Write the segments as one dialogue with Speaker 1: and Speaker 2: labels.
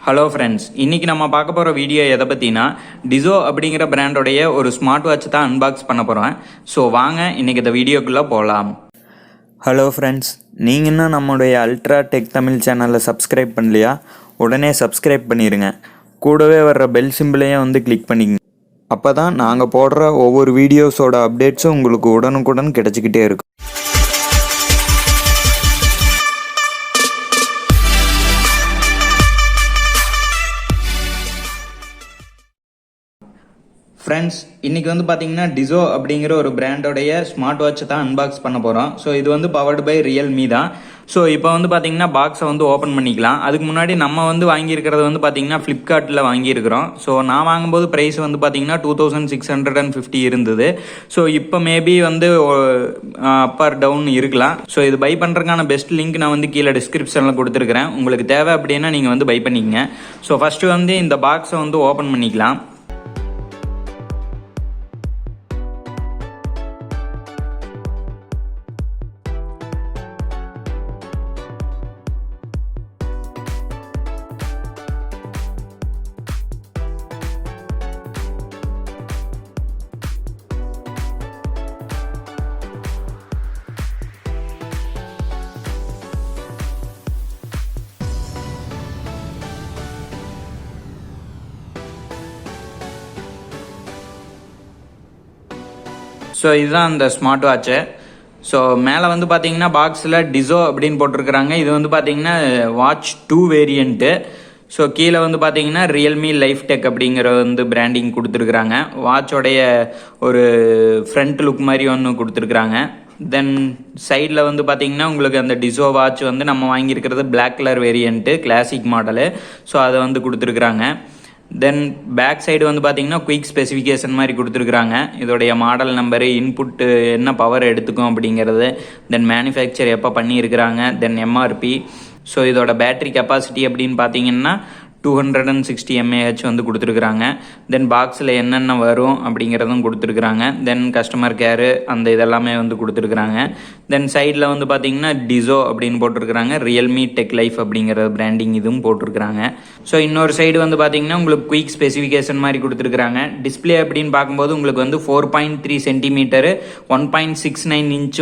Speaker 1: Hello friends, இன்றைக்கி நம்ம பார்க்க போகிற வீடியோ எதை பற்றினா டிசோ அப்படிங்கிற பிராண்டோடைய ஒரு ஸ்மார்ட் வாட்ச் தான் அன்பாக்ஸ் பண்ண போகிறோம். ஸோ வாங்க இன்றைக்கி இந்த வீடியோக்குள்ளே போகலாம்.
Speaker 2: ஹலோ ஃப்ரெண்ட்ஸ், நீங்கள் இன்னும் நம்முடைய அல்ட்ரா டெக் தமிழ் சேனலை சப்ஸ்கிரைப் பண்ணலையா? உடனே சப்ஸ்கிரைப் பண்ணிடுங்க. கூடவே வர்ற பெல் சிம்பிளையும் கிளிக் பண்ணிக்கங்க. அப்போ தான் நாங்கள் போடுற ஒவ்வொரு வீடியோஸோட அப்டேட்ஸும் உங்களுக்கு உடனுக்குடன் கிடச்சிக்கிட்டே இருக்கும்.
Speaker 1: ஃப்ரெண்ட்ஸ், இன்றைக்கி பார்த்தீங்கன்னா டிசோ அப்படிங்கிற ஒரு பிராண்டோடைய ஸ்மார்ட் வாட்சை தான் அன்பாக்ஸ் பண்ண போகிறோம். ஸோ இது பவர்டு பை ரியல்மி தான். ஸோ இப்போ பார்த்தீங்கன்னா பாக்ஸை ஓப்பன் பண்ணிக்கலாம். அதுக்கு முன்னாடி நம்ம வாங்கியிருக்கிறது பார்த்தீங்கன்னா ஃப்ளிப்கார்ட்டில் வாங்கியிருக்கிறோம். ஸோ நான் வாங்கும்போது ப்ரைஸ் பார்த்தீங்கன்னா 2650 இருந்தது. ஸோ இப்போ மேபி அப் ஆர் டவுன் இருக்கலாம். ஸோ இது பை பண்ணுறதுக்கான பெஸ்ட் லிங்க் நான் கீழே டிஸ்கிரிப்ஷனில் கொடுத்துருக்குறேன். உங்களுக்கு தேவை அப்படின்னா நீங்கள் பை பண்ணிக்கங்க. ஸோ ஃபஸ்ட்டு இந்த பாக்ஸை ஓப்பன் பண்ணிக்கலாம். ஸோ இதுதான் அந்த ஸ்மார்ட் வாட்சு. ஸோ மேலே பார்த்தீங்கன்னா பாக்ஸில் டிசோ அப்படின்னு போட்டிருக்கிறாங்க. இது பார்த்தீங்கன்னா வாட்ச் 2 வேரியண்ட்டு. ஸோ கீழே பார்த்தீங்கன்னா ரியல்மி லைஃப் டெக் அப்படிங்கிற பிராண்டிங் கொடுத்துருக்குறாங்க. வாட்சோடைய ஒரு ஃப்ரண்ட் லுக் மாதிரி ஒன்று கொடுத்துருக்குறாங்க. தென் சைடில் பார்த்தீங்கன்னா உங்களுக்கு அந்த டிசோ வாட்ச் நம்ம வாங்கியிருக்கிறது black colour variant, classic model. So அதை கொடுத்துருக்குறாங்க. தென் பேக் சைடு பார்த்தீங்கன்னா குயிக் ஸ்பெசிஃபிகேஷன் மாதிரி கொடுத்துருக்குறாங்க. இதோடைய மாடல் நம்பரு, இன்புட்டு என்ன பவர் எடுத்துக்கும் அப்படிங்கிறது, தென் மேனுஃபேக்சர் எப்போ பண்ணியிருக்கிறாங்க, தென் எம்ஆர்பி. ஸோ இதோட பேட்டரி கெப்பாசிட்டி அப்படின்னு பார்த்தீங்கன்னா 260 mAh கொடுத்துருக்குறாங்க. தென் பாக்ஸில் என்னென்ன வரும் அப்படிங்கிறதும் கொடுத்துருக்குறாங்க. தென் கஸ்டமர் கேரு அந்த இதெல்லாமே கொடுத்துருக்குறாங்க. தென் சைடில் பார்த்தீங்கன்னா டிசோ அப்படின்னு போட்டிருக்கிறாங்க. ரியல்மி டெக் லைஃப் அப்படிங்கிற பிராண்டிங் இதுவும் போட்டிருக்கிறாங்க. ஸோ இன்னொரு சைடு பார்த்தீங்கன்னா உங்களுக்கு குயிக் ஸ்பெசிஃபிகேஷன் மாதிரி கொடுத்துருக்குறாங்க. டிஸ்பிளே அப்படின்னு பார்க்கும்போது உங்களுக்கு 4.3 centimetre 1.69 inch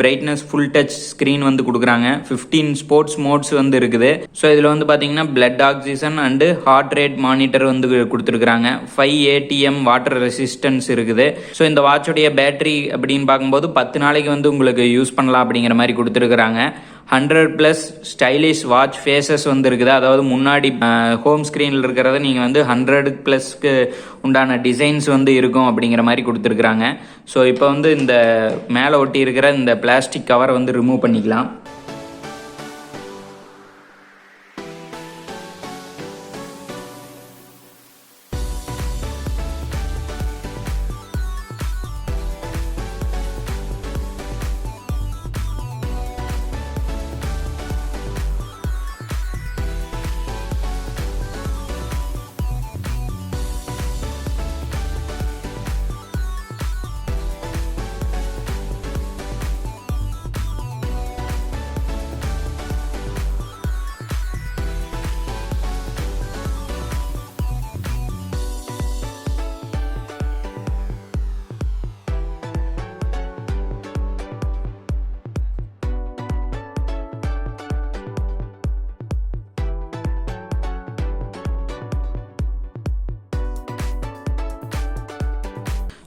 Speaker 1: brightness full touch screen கொடுக்குறாங்க. 15 ஸ்போர்ட்ஸ் மோட்ஸ் இருக்குது. ஸோ இதில் பார்த்தீங்கன்னா blood oxygen and heart rate monitor கொடுத்துருக்குறாங்க. 5 ATM வாட்டர் ரெசிஸ்டன்ஸ் இருக்குது. ஸோ இந்த வாட்சோடைய பேட்டரி அப்படின்னு பார்க்கும்போது 10 நாளைக்கு உங்களுக்கு யூஸ் பண்ணலாம் அப்படிங்கிற மாதிரி கொடுத்துருக்குறாங்க. 100+ ஸ்டைலிஷ் வாட்ச் ஃபேஸஸ் இருக்குது. அதாவது முன்னாடி ஹோம் ஸ்க்ரீனில் இருக்கிறத நீங்கள் 100+க்கு உண்டான டிசைன்ஸ் இருக்கும் அப்படிங்கிற மாதிரி கொடுத்துருக்குறாங்க. ஸோ இப்போ இந்த மேலே ஒட்டி இருக்கிற இந்த பிளாஸ்டிக் கவரை ரிமூவ் பண்ணிக்கலாம்.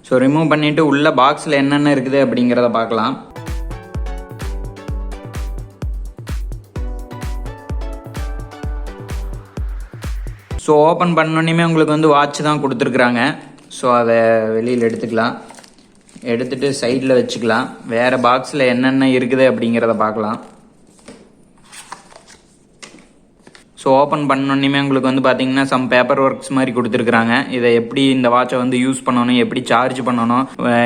Speaker 1: ஸோ ரிமூவ் பண்ணிவிட்டு உள்ள பாக்ஸில் என்னென்ன இருக்குது அப்படிங்கிறத பார்க்கலாம். ஸோ ஓப்பன் பண்ணோன்னே உங்களுக்கு வாட்ச் தான் கொடுத்துருக்குறாங்க. ஸோ அதை வெளியில் எடுத்துக்கலாம். எடுத்துகிட்டு சைடில் வச்சுக்கலாம். வேறு பாக்ஸில் என்னென்ன இருக்குது அப்படிங்கிறத பார்க்கலாம். ஸோ ஓப்பன் பண்ணோன்னே உங்களுக்கு பார்த்தீங்கன்னா சம் பேப்பர் ஒர்க்ஸ் மாதிரி கொடுத்துருக்குறாங்க. இதை எப்படி இந்த வாட்சை யூஸ் பண்ணணும், எப்படி சார்ஜ் பண்ணணும்,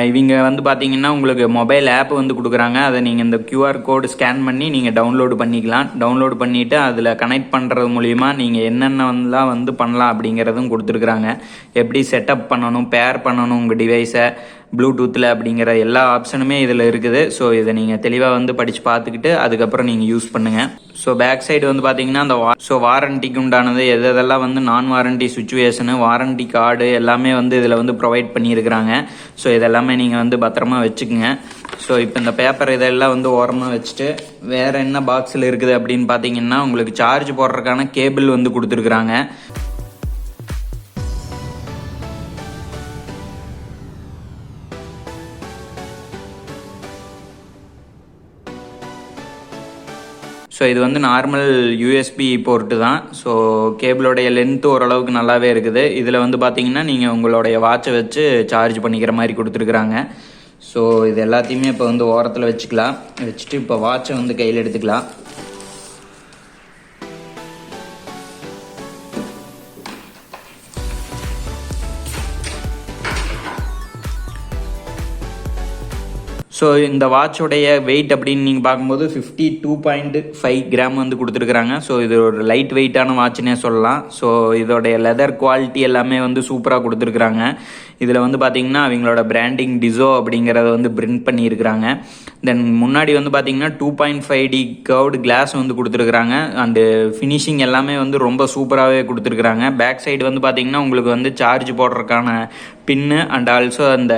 Speaker 1: இவங்க பார்த்தீங்கன்னா உங்களுக்கு மொபைல் ஆப் கொடுக்குறாங்க. அதை நீங்கள் இந்த QR கோடு ஸ்கேன் பண்ணி நீங்கள் டவுன்லோடு பண்ணிக்கலாம். டவுன்லோடு பண்ணிவிட்டு அதில் கனெக்ட் பண்ணுறது மூலிமா நீங்கள் என்னென்னலாம் பண்ணலாம் அப்படிங்கிறதும் கொடுத்துருக்குறாங்க. எப்படி செட்டப் பண்ணணும், பேர் பண்ணணும் உங்கள் டிவைஸை, ப்ளூடூத்தில் அப்படிங்கிற எல்லா ஆப்ஷனுமே இதில் இருக்குது. ஸோ இதை நீங்கள் தெளிவாக வந்து படித்து பார்த்துக்கிட்டு அதுக்கப்புறம் நீங்கள் யூஸ் பண்ணுங்கள். ஸோ பேக் சைடு வந்து பார்த்தீங்கன்னா அந்த வாரண்டிக்கு உண்டானது எதெல்லாம் வந்து நான் வாரண்டி சுச்சுவேஷனு, வாரண்டி கார்டு எல்லாமே வந்து இதில் வந்து ப்ரொவைட் பண்ணியிருக்கிறாங்க. ஸோ இதெல்லாமே நீங்கள் வந்து பத்திரமா வச்சுக்கோங்க. ஸோ இப்போ இந்த பேப்பர் இதெல்லாம் வந்து ஓரமாக வச்சுட்டு வேறு என்ன பாக்ஸில் இருக்குது அப்படின்னு பார்த்தீங்கன்னா உங்களுக்கு சார்ஜ் போடுறதுக்கான கேபிள் வந்து கொடுத்துருக்குறாங்க. ஸோ இது வந்து நார்மல் யூஎஸ்பி போர்ட்டு தான். ஸோ கேபிளோடைய லென்த்து ஓரளவுக்கு நல்லாவே இருக்குது. இதில் வந்து பார்த்தீங்கன்னா நீங்கள் உங்களுடைய வாட்சை வச்சு சார்ஜ் பண்ணிக்கிற மாதிரி கொடுத்துருக்குறாங்க. ஸோ இது எல்லாத்தையுமே இப்போ வந்து ஓரத்தில் வச்சுட்டு இப்போ வாட்சை வந்து கையில் எடுத்துக்கலாம். ஸோ இந்த வாட்சோடைய வெயிட் அப்படின்னு நீங்கள் பார்க்கும்போது 52.5 கிராம் வந்து கொடுத்துருக்குறாங்க. ஸோ இது ஒரு லைட் வெயிட்டான வாட்ச்னே சொல்லலாம். ஸோ இதோடைய லெதர் குவாலிட்டி எல்லாமே வந்து சூப்பராக கொடுத்துருக்குறாங்க. இதில் வந்து பார்த்தீங்கன்னா அவங்களோட பிராண்டிங் டிசோ அப்படிங்கிறத வந்து பிரிண்ட் பண்ணியிருக்கிறாங்க. தென் முன்னாடி வந்து பார்த்தீங்கன்னா 2.5D கர்வ்டு கிளாஸ் வந்து கொடுத்துருக்குறாங்க. அண்டு ஃபினிஷிங் எல்லாமே வந்து ரொம்ப சூப்பராகவே கொடுத்துருக்குறாங்க. பேக் சைடு வந்து பார்த்தீங்கன்னா உங்களுக்கு வந்து சார்ஜ் போடுறதுக்கான பின்னு அண்ட் ஆல்சோ அந்த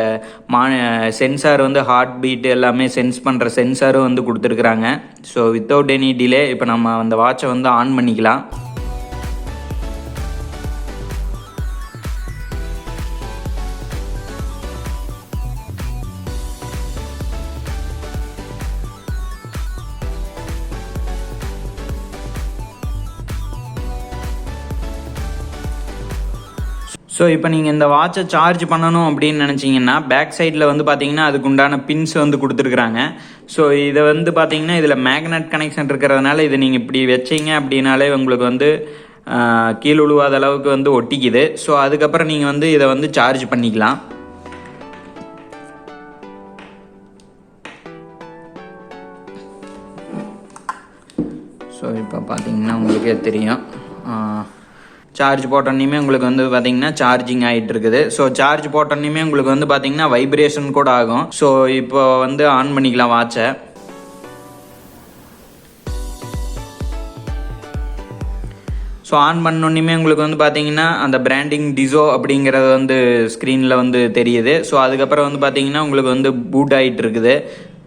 Speaker 1: சென்சார் வந்து ஹார்ட் பீட் எல்லாமே சென்ஸ் பண்ணுற சென்சாரும் வந்து கொடுத்துருக்குறாங்க. ஸோ வித்தவுட் எனி டிலே இப்போ நம்ம அந்த வாட்சை வந்து ஆன் பண்ணிக்கலாம். ஸோ இப்போ நீங்கள் இந்த வாட்சை சார்ஜ் பண்ணணும் அப்படின்னு நினச்சிங்கன்னா பேக் சைடில் வந்து பார்த்தீங்கன்னா அதுக்கு உண்டான பின்ஸ் வந்து கொடுத்துருக்குறாங்க. ஸோ இதை வந்து பார்த்தீங்கன்னா இதில் மேக்னெட் கனெக்ஷன் இருக்கிறதுனால இதை நீங்கள் இப்படி வச்சிங்க அப்படின்னாலே உங்களுக்கு வந்து கீழ் உழுவாத அளவுக்கு வந்து ஒட்டிக்குது. ஸோ அதுக்கப்புறம் நீங்கள் வந்து இதை வந்து சார்ஜ் பண்ணிக்கலாம். ஸோ இப்போ பார்த்தீங்கன்னா உங்களுக்கே தெரியும் சார்ஜ் போட்டோன்னையுமே உங்களுக்கு வந்து பார்த்தீங்கன்னா சார்ஜிங் ஆகிட்டு இருக்குது. ஸோ சார்ஜ் போட்டோன்னையுமே உங்களுக்கு வந்து பார்த்தீங்கன்னா வைப்ரேஷன் கூட ஆகும். ஸோ இப்போ வந்து ஆன் பண்ணிக்கலாம் வாட்சை. ஸோ ஆன் பண்ணோன்னையுமே உங்களுக்கு வந்து பார்த்தீங்கன்னா அந்த பிராண்டிங் டிசோ அப்படிங்கிறது வந்து ஸ்க்ரீனில் வந்து தெரியுது. ஸோ அதுக்கப்புறம் வந்து பார்த்தீங்கன்னா உங்களுக்கு வந்து பூட் ஆகிட்டு இருக்குது.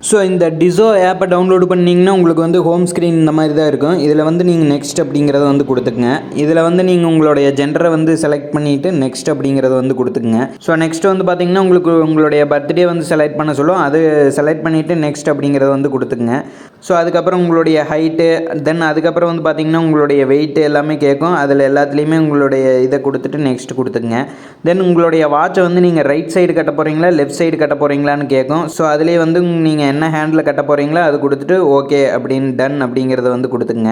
Speaker 1: ஸோ இந்த டிசோ ஆப்பை டவுன்லோடு பண்ணிங்கன்னா உங்களுக்கு வந்து ஹோம் ஸ்க்ரீன் இந்த மாதிரி தான் இருக்கும். இதில் வந்து நீங்கள் நெக்ஸ்ட் அப்படிங்கிறத வந்து கொடுத்துக்குங்க. இதில் வந்து நீங்கள் உங்களுடைய ஜெண்டரை வந்து செலக்ட் பண்ணிவிட்டு நெக்ஸ்ட் அப்படிங்கிறத வந்து கொடுத்துக்குங்க. ஸோ நெக்ஸ்ட் வந்து பார்த்தீங்கன்னா உங்களுக்கு உங்களுடைய பர்த்டே வந்து செலக்ட் பண்ண சொல்லும். அது செலக்ட் பண்ணிவிட்டு நெக்ஸ்ட் அப்படிங்கிறத வந்து கொடுத்துக்குங்க. ஸோ அதுக்கப்புறம் உங்களுடைய ஹைட்டு, தென் அதுக்கப்புறம் வந்து பார்த்தீங்கன்னா உங்களுடைய வெயிட்டு எல்லாமே கேட்கும். அதில் எல்லாத்துலேயுமே உங்களுடைய இதை கொடுத்துட்டு நெக்ஸ்ட் கொடுத்துக்குங்க. தென் உங்களுடைய வாட்சை வந்து நீங்கள் ரைட் சைடு கட்ட போகிறீங்களா லெஃப்ட் சைடு கட்ட போகிறீங்களான்னு கேட்கும். ஸோ அதிலே வந்து நீங்கள் என்ன ஹேண்டில் கட்ட போகிறீங்களோ அது கொடுத்துட்டு ஓகே அப்படின்னு டன் அப்படிங்கிறத வந்து கொடுத்துங்க.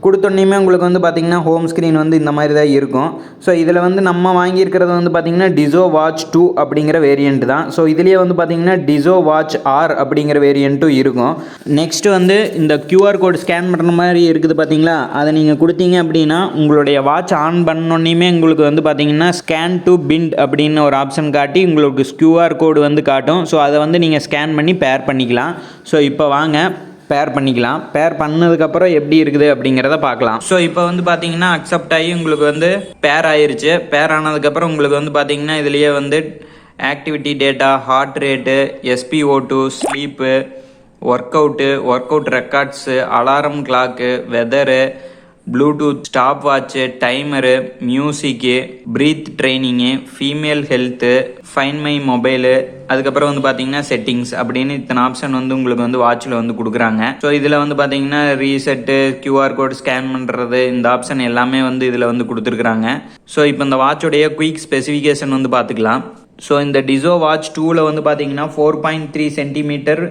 Speaker 1: கொடுத்தோன்னையுமே உங்களுக்கு வந்து பார்த்திங்கன்னா ஹோம் ஸ்க்ரீன் வந்து இந்த மாதிரி தான் இருக்கும். ஸோ இதில் வந்து நம்ம வாங்கியிருக்கிறது வந்து பார்த்திங்கன்னா டிசோ வாட்ச் 2 அப்படிங்கிற வேரியண்ட் தான். ஸோ இதுலேயே வந்து பார்த்திங்கன்னா டிசோ வாட்ச் ஆர் அப்படிங்கிற வேரியண்ட்டும் இருக்கும். நெக்ஸ்ட்டு வந்து இந்த QR கோட் ஸ்கேன் பண்ணுற மாதிரி இருக்குது பார்த்திங்களா, அதை நீங்கள் கொடுத்தீங்க அப்படின்னா உங்களுடைய வாட்ச் ஆன் பண்ணோன்னையுமே உங்களுக்கு வந்து பார்த்திங்கன்னா ஸ்கேன் டு பிண்ட் அப்படின்னு ஒரு ஆப்ஷன் காட்டி உங்களுக்கு QR கோடு வந்து காட்டும். ஸோ அதை வந்து நீங்கள் ஸ்கேன் பண்ணி பேர் பண்ணிக்கலாம். ஸோ இப்போ வாங்க பேர் பண்ணிக்கலாம். பேர் பண்ணதுக்கப்புறம் எப்படி இருக்குது அப்படிங்கிறத பார்க்கலாம். ஸோ இப்போ வந்து பார்த்தீங்கன்னா அக்செப்ட் ஆகி உங்களுக்கு வந்து பேர் ஆயிருச்சு. பேர் ஆனதுக்கப்புறம் உங்களுக்கு வந்து பார்த்தீங்கன்னா இதுலேயே வந்து activity data, heart rate, SpO2, sleep, workout records, alarm clock, weather, Bluetooth, stopwatch, timer, music, breath training, female health, find my mobile, அதுக்கப்புறம் வந்து பார்த்தீங்கன்னா செட்டிங்ஸ் அப்படின்னு இத்தனை ஆப்ஷன் வந்து உங்களுக்கு வந்து வாட்சில் வந்து கொடுக்குறாங்க. ஸோ இதில் வந்து பார்த்தீங்கன்னா ரீசெட்டு, QR கோட் ஸ்கேன் பண்ணுறது, இந்த ஆப்ஷன் எல்லாமே வந்து இதில் வந்து கொடுத்துருக்குறாங்க. ஸோ இப்போ இந்த வாட்சோடைய குயிக் ஸ்பெசிஃபிகேஷன் வந்து பார்த்துக்கலாம். ஸோ இந்த டிசோ வாட்ச் 2ல் வந்து பார்த்தீங்கன்னா 4.3 சென்டிமீட்டர்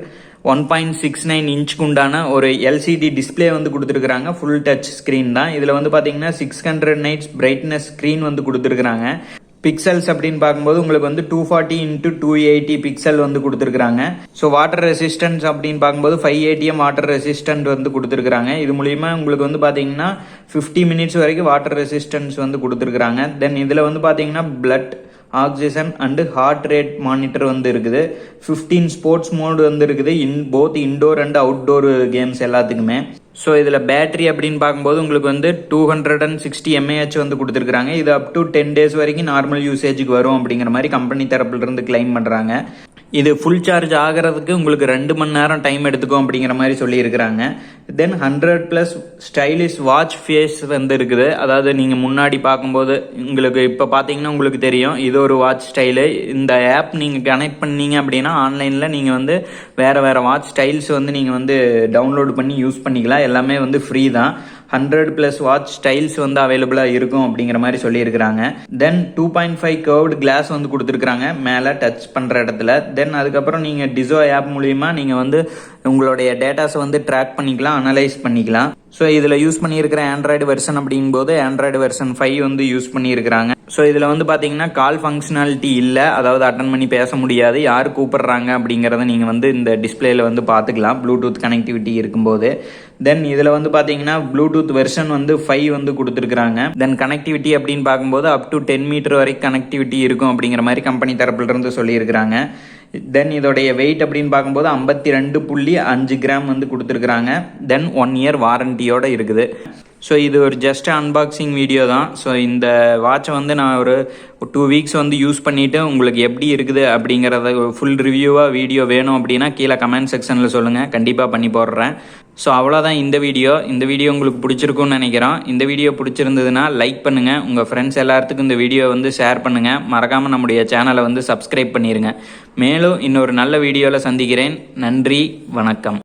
Speaker 1: 1.69 இன்ச்சுக்கு உண்டான ஒரு LCD டிஸ்பிளே வந்து கொடுத்துருக்குறாங்க. ஃபுல் டச் ஸ்க்ரீன் தான். இதில் வந்து பார்த்தீங்கன்னா 600 நைட்ஸ் பிரைட்னஸ் ஸ்க்ரீன் வந்து கொடுத்துருக்குறாங்க. பிக்சல்ஸ் அப்படின்னு பார்க்கும்போது உங்களுக்கு வந்து 240x280 பிக்சல் வந்து கொடுத்துருக்குறாங்க. ஸோ வாட்டர் ரெசிஸ்டன்ஸ் அப்படின்னு பார்க்கும்போது 5 ATM வாட்டர் ரெசிஸ்டன்ட் வந்து கொடுத்துருக்குறாங்க. இது மூலிமா உங்களுக்கு வந்து பார்த்தீங்கன்னா 50 மினிட்ஸ் வரைக்கும் வாட்டர் ரெசிஸ்டன்ஸ் வந்து கொடுத்துருக்குறாங்க. தென் இதில் வந்து பார்த்தீங்கன்னா blood oxygen and heart rate monitor வந்து இருக்குது. 15 ஸ்போர்ட்ஸ் மோடு வந்து இருக்குது both indoor and outdoor games எல்லாத்துக்குமே. ஸோ இதில் பேட்டரி அப்படின்னு பார்க்கும்போது உங்களுக்கு வந்து 260 mAh வந்து கொடுத்துருக்குறாங்க. இது அப் டு 10 days வரைக்கும் நார்மல் யூசேஜுக்கு வரும் அப்படிங்கிற மாதிரி கம்பெனி தரப்புலேருந்து கிளைம் பண்ணுறாங்க. இது ஃபுல் சார்ஜ் ஆகிறதுக்கு உங்களுக்கு 2 மணி நேரம் டைம் எடுத்துக்கும் அப்படிங்கிற மாதிரி சொல்லியிருக்கிறாங்க. தென் 100+ ஸ்டைலிஷ் வாட்ச் ஃபேஸ் வந்து இருக்குது. அதாவது நீங்கள் முன்னாடி பார்க்கும்போது உங்களுக்கு இப்போ பார்த்தீங்கன்னா உங்களுக்கு தெரியும் இது ஒரு வாட்ச் ஸ்டைலு. இந்த ஆப் நீங்கள் கனெக்ட் பண்ணீங்க அப்படின்னா ஆன்லைனில் நீங்கள் வந்து வேறு வாட்ச் ஸ்டைல்ஸ் வந்து நீங்கள் வந்து டவுன்லோட் பண்ணி யூஸ் பண்ணிக்கலாம். எல்லாமே வந்து ஃப்ரீ தான். 100+ வாட்ச் ஸ்டைல்ஸ் வந்து அவைலபிளாக இருக்கும் அப்படிங்கிற மாதிரி சொல்லியிருக்கிறாங்க. தென் 2.5 கர்வ்டு கிளாஸ் வந்து கொடுத்துருக்குறாங்க மேலே டச் பண்ணுற இடத்துல. தென் அதுக்கப்புறம் நீங்கள் டிசோ ஆப் மூலிமா நீங்கள் வந்து உங்களுடைய டேட்டாஸை வந்து ட்ராக் பண்ணிக்கலாம், அனலைஸ் பண்ணிக்கலாம். ஸோ இதில் யூஸ் பண்ணியிருக்கிற ஆண்ட்ராய்டு வெர்ஷன் அப்படிங்கும்போது ஆண்ட்ராய்டு வெர்ஷன் 5 வந்து யூஸ் பண்ணியிருக்கிறாங்க. ஸோ இதில் வந்து பார்த்தீங்கன்னா கால் ஃபங்க்ஷனாலிட்டி இல்லை, அதாவது அட்டன் பண்ணி பேச முடியாது. யார் கூப்பிட்றாங்க அப்படிங்கிறத நீங்கள் வந்து இந்த டிஸ்பிளேல வந்து பார்த்துக்கலாம் ப்ளூடூத் கனெக்டிவிட்டி இருக்கும்போது. தென் இதில் வந்து பார்த்தீங்கன்னா ப்ளூடூத் வெர்ஷன் வந்து 5 வந்து கொடுத்துருக்குறாங்க. தென் கனெக்டிவிட்டி அப்படின்னு பார்க்கும்போது அப் டு 10 மீட்டர் வரைக்கும் கனெக்டிவிட்டி இருக்கும் அப்படிங்கிற மாதிரி கம்பெனி தரப்புலேருந்து சொல்லியிருக்கிறாங்க. தென் இதோடைய வெயிட் அப்படின்னு பார்க்கும்போது 52.5 கிராம் வந்து கொடுத்துருக்குறாங்க. தென் 1 இயர் வாரண்டியோட இருக்குது. ஸோ இது ஒரு ஜஸ்ட் அன்பாக்சிங் வீடியோ தான். ஸோ இந்த வாட்சை வந்து நான் ஒரு 2 வீக்ஸ் வந்து யூஸ் பண்ணிவிட்டு உங்களுக்கு எப்படி இருக்குது அப்படிங்கிறத ஃபுல் ரிவ்யூவாக வீடியோ வேணும் அப்படின்னா கீழே கமெண்ட் செக்ஷனில் சொல்லுங்கள், கண்டிப்பாக பண்ணி போடுறேன். ஸோ அவ்வளோதான் இந்த வீடியோ உங்களுக்கு பிடிச்சிருக்குன்னு நினைக்கிறோம். இந்த வீடியோ பிடிச்சிருந்ததுன்னா லைக் பண்ணுங்கள், உங்கள் ஃப்ரெண்ட்ஸ் எல்லாத்துக்கும் இந்த வீடியோ வந்து ஷேர் பண்ணுங்கள், மறக்காமல் நம்முடைய சேனலை வந்து சப்ஸ்கிரைப் பண்ணிடுங்க. மேலும் இன்னொரு நல்ல வீடியோவில் சந்திக்கிறேன். நன்றி, வணக்கம்.